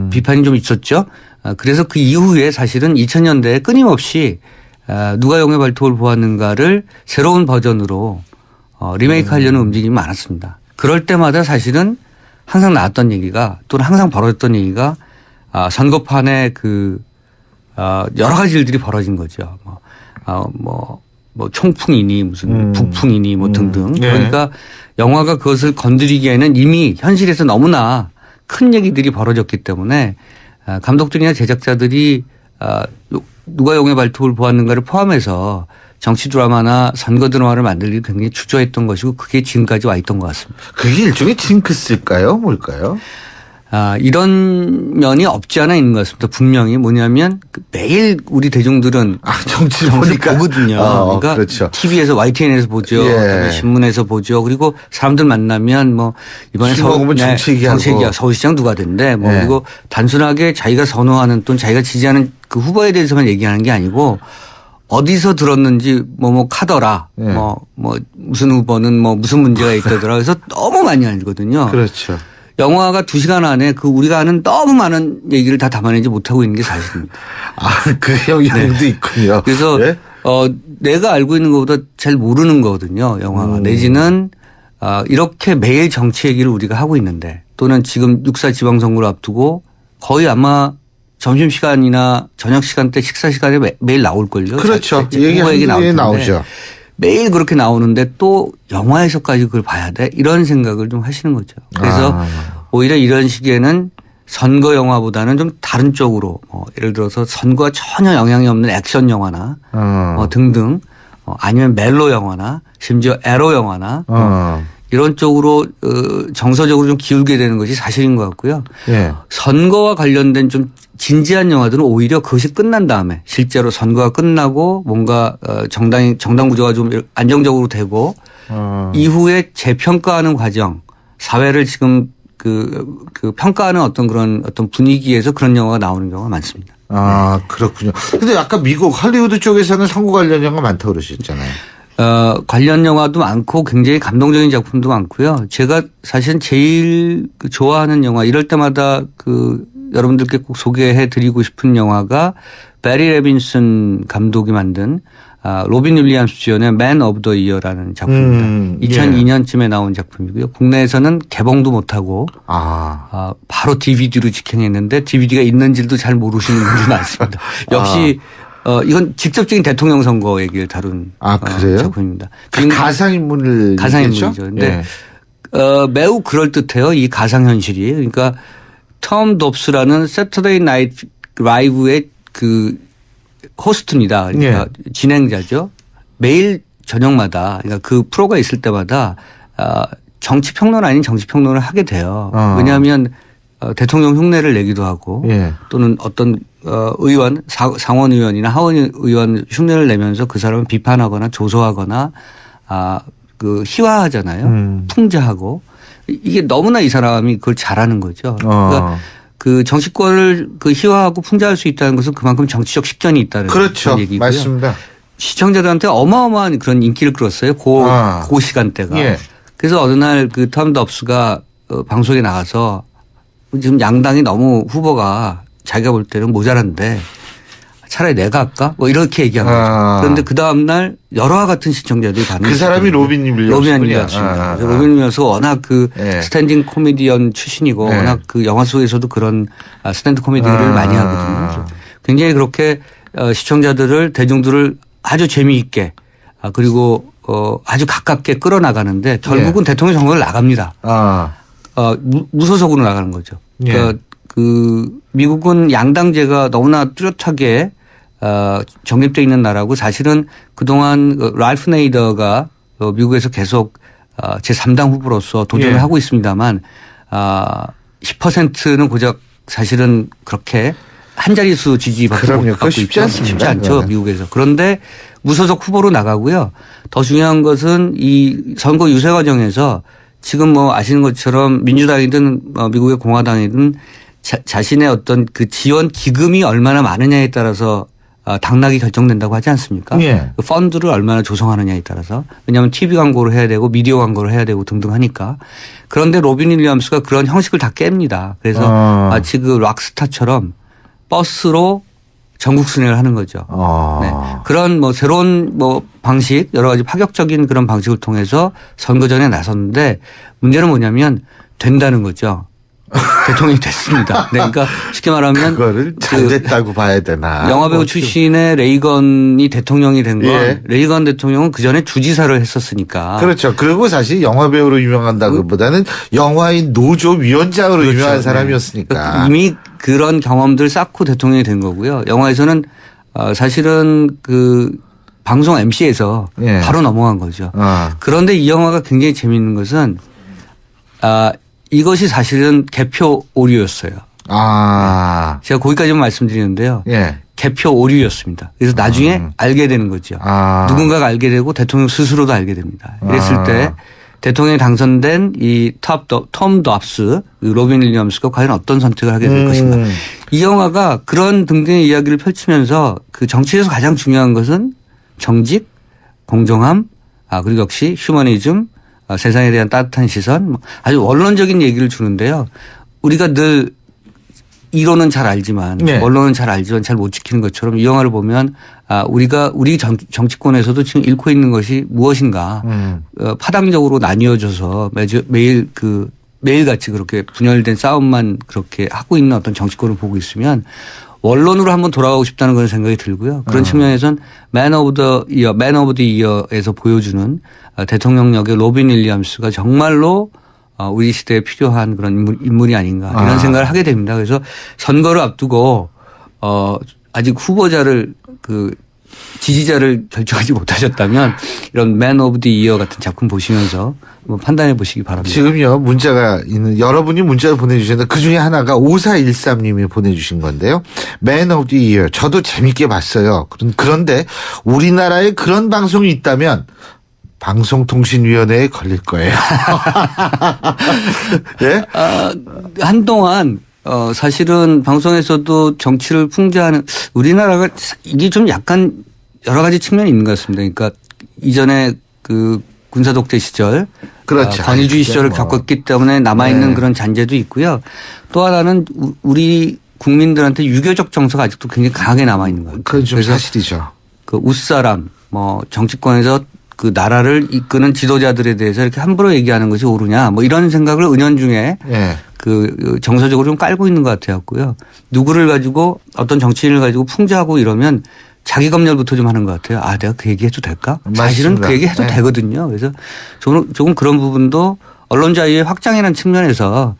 S16: 비판이 좀 있었죠. 그래서 그 이후에 사실은 2000년대에 끊임없이 누가 영의 발톱을 보았는가를 새로운 버전으로 리메이크하려는 움직임이 많았습니다. 그럴 때마다 사실은 항상 나왔던 얘기가 또는 항상 벌어졌던 얘기가 선거판에 그 여러 가지 일들이 벌어진 거죠. 뭐 총풍이니 무슨 북풍이니 뭐 등등. 그러니까 영화가 그것을 건드리기에는 이미 현실에서 너무나 큰 얘기들이 벌어졌기 때문에 감독들이나 제작자들이 누가 영의 발톱을 보았는가를 포함해서 정치 드라마나 선거 드라마를 만들 일이 굉장히 주저했던 것이고 그게 지금까지 와 있던 것 같습니다.
S3: 그게 일종의 징크스일까요? 뭘까요?
S16: 이런 면이 없지 않아 있는 것 같습니다. 분명히 뭐냐면 매일 우리 대중들은
S3: 정치를
S16: 보거든요. 그러니까
S3: 그렇죠.
S16: TV에서 YTN에서 보죠. 신문에서 보죠. 그리고 사람들 만나면 뭐 이번에
S3: 정치 얘기하고
S16: 서울시장 누가 된대. 뭐 그리고 단순하게 자기가 선호하는 또는 자기가 지지하는 그 후보에 대해서만 얘기하는 게 아니고 어디서 들었는지 뭐 카더라. 뭐 무슨 후보는 뭐 무슨 문제가 있다더라. 그래서 너무 많이 알거든요.
S3: 그렇죠.
S16: 영화가 2시간 안에 그 우리가 아는 너무 많은 얘기를 다 담아내지 못하고 있는 게 사실입니다.
S3: 그 영향도 있군요.
S16: 그래서 내가 알고 있는 것보다 잘 모르는 거거든요. 영화가. 내지는 이렇게 매일 정치 얘기를 우리가 하고 있는데 또는 지금 6.4 지방선거를 앞두고 거의 아마 점심시간이나 저녁시간 때 식사시간에 매일 나올걸요.
S3: 그렇죠. 얘기 나오죠.
S16: 매일 그렇게 나오는데 또 영화에서까지 그걸 봐야 돼? 이런 생각을 좀 하시는 거죠. 그래서 오히려 이런 시기에는 선거 영화보다는 좀 다른 쪽으로 예를 들어서 선거와 전혀 영향이 없는 액션 영화나 등등 아니면 멜로 영화나 심지어 에로 영화나 이런 쪽으로 정서적으로 좀 기울게 되는 것이 사실인 것 같고요. 선거와 관련된 좀 진지한 영화들은 오히려 그것이 끝난 다음에 실제로 선거가 끝나고 뭔가 정당 구조가 좀 안정적으로 되고 이후에 재평가하는 과정, 사회를 지금 그 평가하는 어떤 분위기에서 그런 영화가 나오는 경우가 많습니다.
S3: 그렇군요. 근데 아까 미국 할리우드 쪽에서는 선거 관련 영화 많다고 그러셨잖아요.
S16: 관련 영화도 많고 굉장히 감동적인 작품도 많고요. 제가 사실은 제일 좋아하는 영화 이럴 때마다 여러분들께 꼭 소개해 드리고 싶은 영화가 베리 레빈슨 감독이 만든 로빈 윌리엄스 주연의 Man of the Year라는 작품입니다. 2002년쯤에 나온 작품이고요. 국내에서는 개봉도 못하고 바로 DVD로 직행했는데 DVD가 있는지도 잘 모르시는 분들이 많습니다. 역시 이건 직접적인 대통령 선거 얘기를 다룬
S3: 그래요?
S16: 작품입니다.
S3: 가상인물이죠.
S16: 그런데 매우 그럴듯해요. 이 가상현실이. 그러니까 톰 dobs라는 세터데이 나이트 라이브의 그 호스트입니다. 그러니까 진행자죠. 매일 저녁마다 그러니까 그 프로가 있을 때마다 정치평론 아닌 정치평론을 하게 돼요. 왜냐하면 대통령 흉내를 내기도 하고 또는 어떤 의원, 상원 의원이나 하원 의원 흉내를 내면서 그 사람을 비판하거나 조소하거나 희화하잖아요. 풍자하고. 이게 너무나 이 사람이 그걸 잘하는 거죠. 그러니까 그 정치권을 희화하고 풍자할 수 있다는 것은 그만큼 정치적 식견이 있다는
S3: 그렇죠.
S16: 얘기고요.
S3: 맞습니다.
S16: 시청자들한테 어마어마한 그런 인기를 끌었어요. 그 시간대가. 그래서 어느 날 그 톰 dobs가 방송에 나가서 지금 양당이 너무 후보가 자기가 볼 때는 모자란데 차라리 내가 할까? 뭐 이렇게 얘기한 거죠. 그런데 그 다음날 여러와 같은 시청자들이 반응했어요.
S3: 그 사람이 로빈
S16: 윌리엄스입니다. 로빈 윌리엄스가 워낙 스탠딩 코미디언 출신이고 워낙 그 영화 속에서도 그런 스탠드 코미디를 많이 하거든요. 굉장히 그렇게 시청자들을 대중들을 아주 재미있게 그리고 아주 가깝게 끌어나가는데 결국은 대통령 선거를 나갑니다. 무소속으로 나가는 거죠. 그러니까 미국은 양당제가 너무나 뚜렷하게 정립되어 있는 나라고 사실은 그동안 랄프 네이더가 미국에서 계속 제3당 후보로서 도전을 하고 있습니다만 10%는 고작 사실은 그렇게 한 자릿수 지지받고 있죠. 쉽지 않죠. 미국에서. 그런데 무소속 후보로 나가고요. 더 중요한 것은 이 선거 유세 과정에서 지금 뭐 아시는 것처럼 민주당이든 미국의 공화당이든 자신의 어떤 그 지원 기금이 얼마나 많으냐에 따라서 당락이 결정된다고 하지 않습니까?
S3: 예.
S16: 그 펀드를 얼마나 조성하느냐에 따라서. 왜냐하면 TV 광고를 해야 되고 미디어 광고를 해야 되고 등등 하니까. 그런데 로빈 윌리엄스가 그런 형식을 다 깹니다. 그래서 마치 그 락스타처럼 버스로 전국 순회를 하는 거죠. 네. 그런 뭐 새로운 뭐 방식 여러 가지 파격적인 그런 방식을 통해서 선거전에 나섰는데 문제는 뭐냐면 된다는 거죠. 대통령이 됐습니다. 네, 그러니까 쉽게 말하면
S3: 그거를 잘 됐다고 봐야 되나.
S16: 영화배우 출신의 레이건이 대통령이 된 건
S3: 예.
S16: 레이건 대통령은 그 전에 주지사를 했었으니까.
S3: 그렇죠. 그리고 사실 영화배우로 유명한다기보다는 영화인 노조 위원장으로
S16: 그렇죠.
S3: 유명한 사람이었으니까.
S16: 이미 그런 경험들 쌓고 대통령이 된 거고요. 영화에서는 사실은 그 방송 MC에서
S3: 예.
S16: 바로 넘어간 거죠. 그런데 이 영화가 굉장히 재미있는 것은 이것이 사실은 개표 오류였어요. 제가 거기까지만 말씀드리는데요.
S3: 예.
S16: 개표 오류였습니다. 그래서 나중에 알게 되는 거죠. 누군가가 알게 되고 대통령 스스로도 알게 됩니다. 이랬을 때 대통령이 당선된 이 톰 dob스, 로빈 윌리엄스가 과연 어떤 선택을 하게 될 것인가. 이 영화가 그런 등등의 이야기를 펼치면서 그 정치에서 가장 중요한 것은 정직, 공정함, 그리고 역시 휴머니즘, 세상에 대한 따뜻한 시선, 아주 원론적인 얘기를 주는데요. 우리가 늘 이론은 잘 알지만
S3: 네.
S16: 원론은 잘 알지만 잘 못 지키는 것처럼 이 영화를 보면 우리 정치권에서도 지금 잃고 있는 것이 무엇인가 파당적으로 나뉘어져서 매일같이 그렇게 분열된 싸움만 그렇게 하고 있는 어떤 정치권을 보고 있으면 원론으로 한번 돌아가고 싶다는 그런 생각이 들고요. 그런 측면에서는 Man of the Year에서 보여주는 대통령역의 로빈 윌리엄스가 정말로 우리 시대에 필요한 그런 인물이 아닌가 이런 생각을 하게 됩니다. 그래서 선거를 앞두고 아직 후보자를 지지자를 결정하지 못하셨다면 이런 Man of the Year 같은 작품 보시면서 한번 판단해 보시기 바랍니다.
S3: 지금요 문자가 있는 여러분이 문자를 보내주셨는데 그중에 하나가 5413님이 보내주신 건데요. Man of the Year 저도 재밌게 봤어요. 그런데 우리나라에 그런 방송이 있다면 방송통신위원회에 걸릴 거예요. 예?
S16: 한동안 사실은 방송에서도 정치를 풍자하는 우리나라가 이게 좀 약간 여러 가지 측면이 있는 것 같습니다. 그러니까 이전에 그 군사 독재 시절
S3: 그렇죠.
S16: 권위주의 시절을 겪었기 때문에 남아있는 그런 잔재도 있고요. 또 하나는 우리 국민들한테 유교적 정서가 아직도 굉장히 강하게 남아있는 것 같아요.
S3: 그건 좀 사실이죠.
S16: 그 웃사람 정치권에서 그 나라를 이끄는 지도자들에 대해서 이렇게 함부로 얘기하는 것이 옳으냐 뭐 이런 생각을 은연중에 그 정서적으로 좀 깔고 있는 것 같아요. 누구를 가지고 어떤 정치인을 가지고 풍자하고 이러면 자기 검열부터 좀 하는 것 같아요. 내가 그 얘기 해도 될까?
S3: 맞습니다.
S16: 사실은 그 얘기 해도 되거든요. 그래서 조금 그런 부분도 언론 자유의 확장이라는 측면에서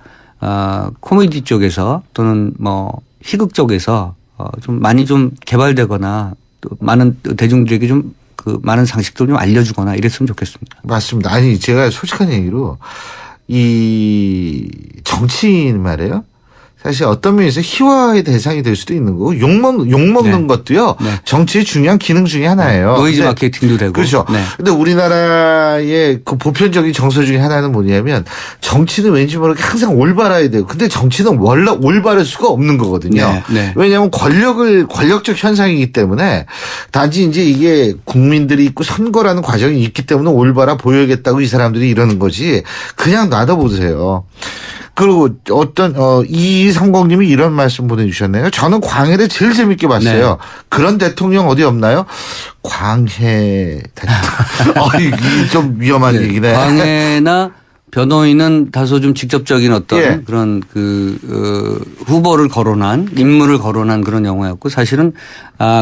S16: 코미디 쪽에서 또는 뭐 희극 쪽에서 좀 많이 좀 개발되거나 또 많은 대중들에게 좀 그 많은 상식들을 좀 알려주거나 이랬으면 좋겠습니다.
S3: 맞습니다. 아니 제가 솔직한 얘기로 이 정치인 말이에요. 사실 어떤 면에서 희화의 대상이 될 수도 있는 거고 욕먹는 것도요. 정치의 중요한 기능 중에 하나예요.
S16: 노이즈 마케팅도 되고.
S3: 그렇죠. 근데 우리나라의 그 보편적인 정서 중에 하나는 뭐냐면 정치는 왠지 모르게 항상 올바라야 돼요. 근데 정치는 원래 올바를 수가 없는 거거든요. 왜냐하면 권력적 현상이기 때문에 단지 이제 이게 국민들이 있고 선거라는 과정이 있기 때문에 올바라 보여야겠다고 이 사람들이 이러는 거지 그냥 놔둬보세요. 그리고 이성공님이 이런 말씀 보내주셨네요. 저는 광해를 제일 재밌게 봤어요. 그런 대통령 어디 없나요? 광해 대통령. 이게 좀 위험한 얘기네.
S16: 광해나 변호인은 다소 좀 직접적인 어떤 그런 후보를 거론한 인물을 거론한 그런 영화였고 사실은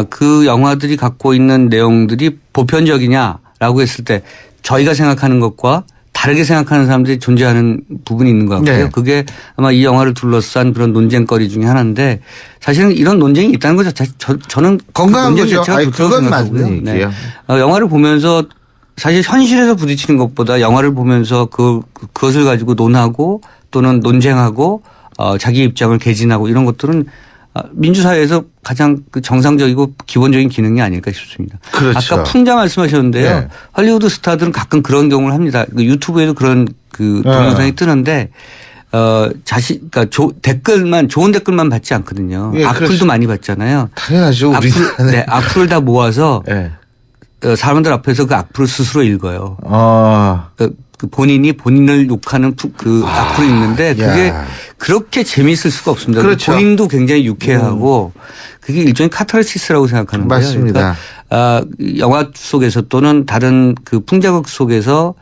S16: 그 영화들이 갖고 있는 내용들이 보편적이냐라고 했을 때 저희가 생각하는 것과 다르게 생각하는 사람들이 존재하는 부분이 있는 것 같고요. 그게 아마 이 영화를 둘러싼 그런 논쟁거리 중에 하나인데 사실은 이런 논쟁이 있다는 것 자체 저는
S3: 건강한 거죠.
S16: 그건 맞는 얘기예요. 영화를 보면서 사실 현실에서 부딪히는 것보다 영화를 보면서 그것을 가지고 논하고 또는 논쟁하고 자기 입장을 개진하고 이런 것들은 민주사회에서 가장 그 정상적이고 기본적인 기능이 아닐까 싶습니다.
S3: 그렇죠.
S16: 아까 풍자 말씀하셨는데요.
S3: 네.
S16: 할리우드 스타들은 가끔 그런 경우를 합니다. 그 유튜브에도 그런 그 동영상이 뜨는데 그러니까 좋은 댓글만 받지 않거든요.
S3: 예,
S16: 악플도
S3: 그렇죠.
S16: 많이 받잖아요.
S3: 당연하죠.
S16: 네, 악플을 다 모아서
S3: 네.
S16: 사람들 앞에서 그 악플을 스스로 읽어요. 그 본인이 본인을 욕하는 그 악플이 있는데 그게 그렇게 재미있을 수가 없습니다.
S3: 그렇죠.
S16: 본인도 굉장히 유쾌하고 그게 일종의 카타르시스라고 생각하는데요.
S3: 맞습니다.
S16: 그러니까 영화 속에서 또는 다른 그 풍자극 속에서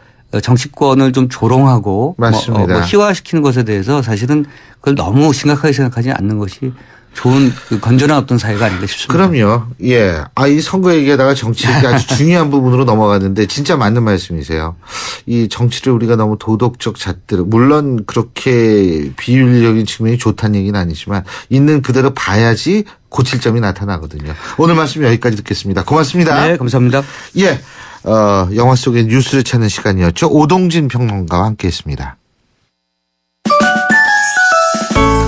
S16: 정치권을 좀 조롱하고
S3: 맞습니다.
S16: 희화시키는 것에 대해서 사실은 그걸 너무 심각하게 생각하지 않는 것이 좋은 그 건전한 어떤 사회가 아닌가 싶습니다.
S3: 그럼요. 예. 이 선거 얘기에다가 정치 얘기 아주 중요한 부분으로 넘어가는데 진짜 맞는 말씀이세요. 이 정치를 우리가 너무 도덕적 잣대로 물론 그렇게 비윤리적인 측면이 좋다는 얘기는 아니지만 있는 그대로 봐야지 고칠 점이 나타나거든요. 오늘 말씀 여기까지 듣겠습니다. 고맙습니다.
S16: 네, 감사합니다.
S3: 예. 영화 속의 뉴스를 찾는 시간이었죠. 오동진 평론가와 함께했습니다.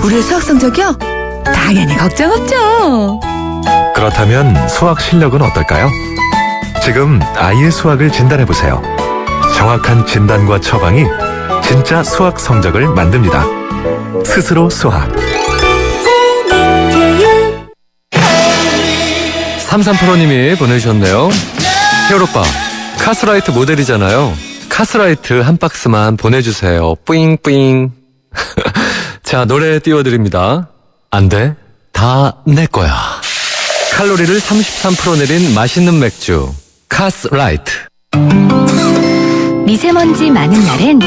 S4: 우리 수학 성적이요? 당연히 걱정 없죠.
S11: 그렇다면 수학 실력은 어떨까요? 지금 아이의 수학을 진단해보세요. 정확한 진단과 처방이 진짜 수학 성적을 만듭니다. 스스로 수학. 3385님이 보내주셨네요. 히어로빠, 카스라이트 모델이잖아요. 카스라이트 한 박스만 보내주세요. 뿌잉뿌잉. 자, 노래 띄워드립니다. 안 돼. 다 내 거야. 칼로리를 33% 내린 맛있는 맥주. 카스라이트.
S1: 미세먼지 많은 날엔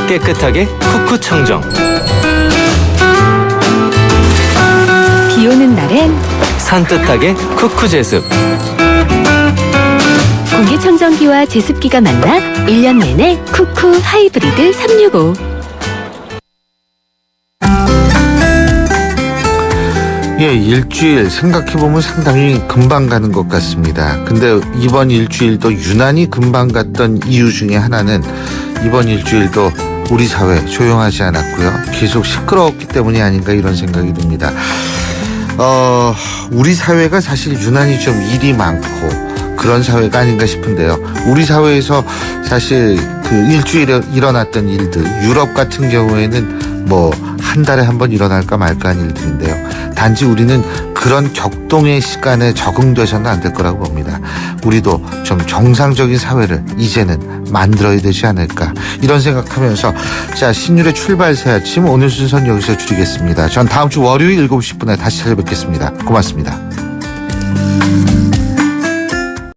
S5: 깨끗하게 쿠쿠 청정.
S1: 비 오는 날엔
S5: 산뜻하게 쿠쿠 제습.
S1: 공기청정기와 제습기가 만나 1년 내내 쿠쿠 하이브리드 365.
S3: 예, 일주일 생각해보면 상당히 금방 가는 것 같습니다. 근데 이번 일주일도 유난히 금방 갔던 이유 중에 하나는 이번 일주일도 우리 사회 조용하지 않았고요. 계속 시끄러웠기 때문이 아닌가 이런 생각이 듭니다. 우리 사회가 사실 유난히 좀 일이 많고 그런 사회가 아닌가 싶은데요. 우리 사회에서 사실 그 일주일에 일어났던 일들, 유럽 같은 경우에는 뭐 한 달에 한 번 일어날까 말까 한 일들인데요. 단지 우리는 그런 격동의 시간에 적응돼서는 안 될 거라고 봅니다. 우리도 좀 정상적인 사회를 이제는 만들어야 되지 않을까 이런 생각하면서 자, 신율의 출발 새 아침 오늘 순서는 여기서 줄이겠습니다. 전 다음 주 월요일 7시 10분에 다시 찾아뵙겠습니다. 고맙습니다.